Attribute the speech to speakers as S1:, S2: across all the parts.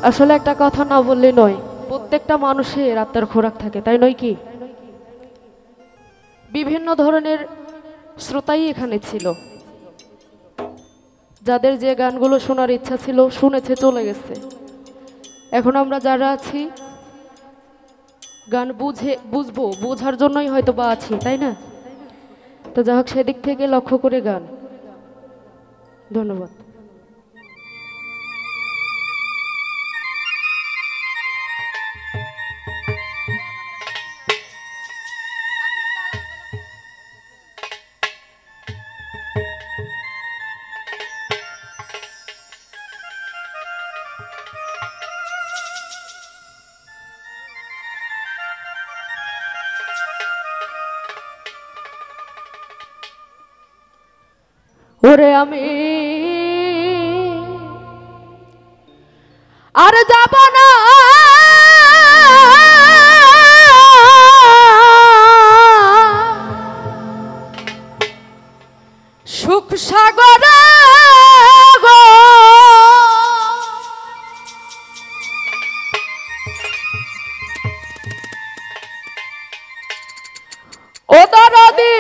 S1: আসলে একটা কথা না বললে নয়, প্রত্যেকটা মানুষের আত্মার খোরাক থাকে, তাই নয় কি? বিভিন্ন ধরনের শ্রোতাই এখানে ছিল, যাদের যে গানগুলো শোনার ইচ্ছা ছিল শুনেছে, চলে গেছে। এখন আমরা যারা আছি গান বুঝবো, বোঝার জন্যই হয়তো বা আছি, তাই না? তো যাই হোক, সেদিক থেকে লক্ষ্য করে গান। ধন্যবাদ। ওরে আমি আর যাব না সুখ সাগরে গো, ও দরদি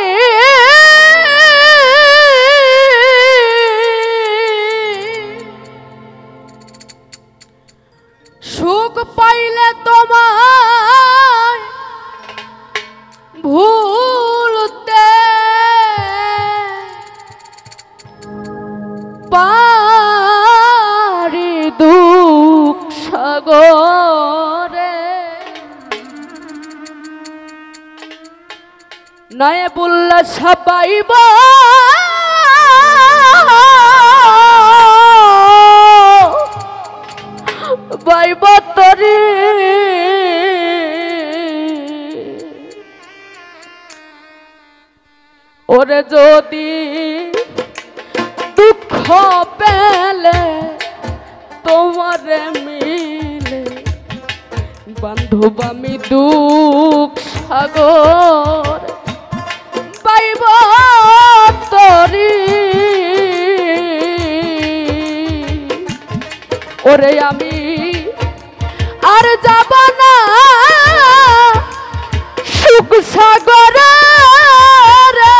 S1: সুখ পাইলে তোমায় ভুলতে পারি দুঃখ সাগরে, নয় বললা ছাপাইব বাইব তরি, ওরে যদি দুঃখ পেলে তোমারে মিলে বান্ধব আমি দুঃখ সাগর বাইব তরি, ওরে আমি আর যাব না সুখ সাগরে রে,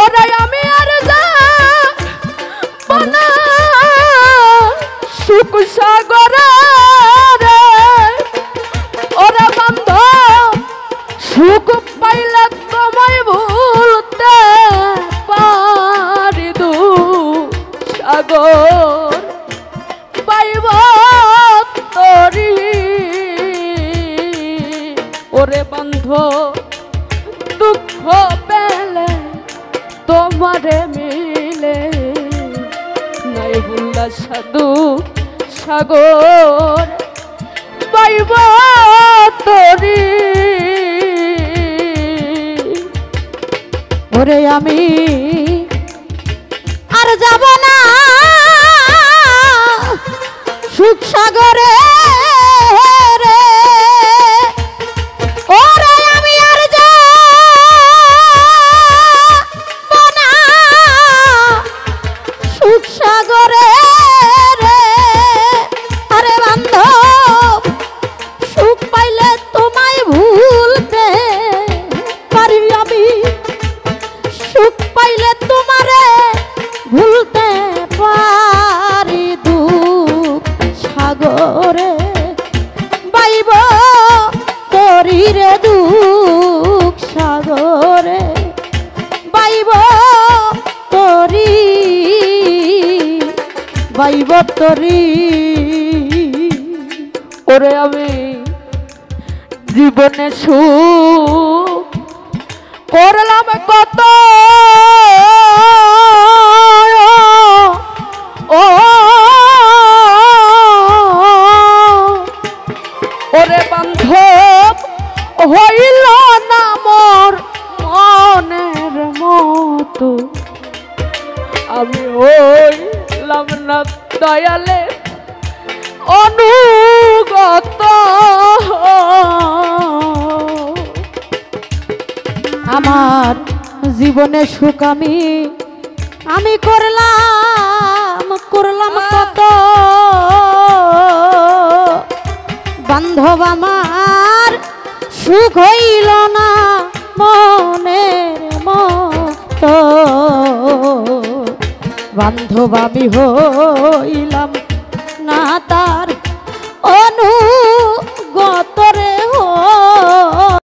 S1: ওরে আমি আর যাব না সুখ সাগরে রে, ওরে বান্ধব সুখ পাইলে তোমায় ভুলতে পারি দুঃখ সাগর পাইব তরি, ওরে বান্ধব দুঃখ পেলে তোমারে মিলে নাই ভুললা সাধু সাগর পাইব তরি, ওরে আমি আর যাব না সুখ সাগরে রে, ওরে আমি আর যাব না সুখ সাগরে রে, আরে বান্ধব সুখ পাইলে তোমায় ভুলতে পারি আমি, সুখ পাইলে তোমারে ভুলতে পারি দুঃখ সাগরে বাইব তরি রে, দুঃখ সাগরে বাইব তরি, বাইব তরি, ওরে আমি জীবনে সুখ করলাম কত, ও ওরে বান্ধব হইল না মোর মনের মতো, আমি হইলাম না দয়ালে অনুগত,
S2: আমার জীবনে সুখ আমি করলাম কত বান্ধব আমার সুখ হইল না মনের মতো বান্ধব আমি হইলাম না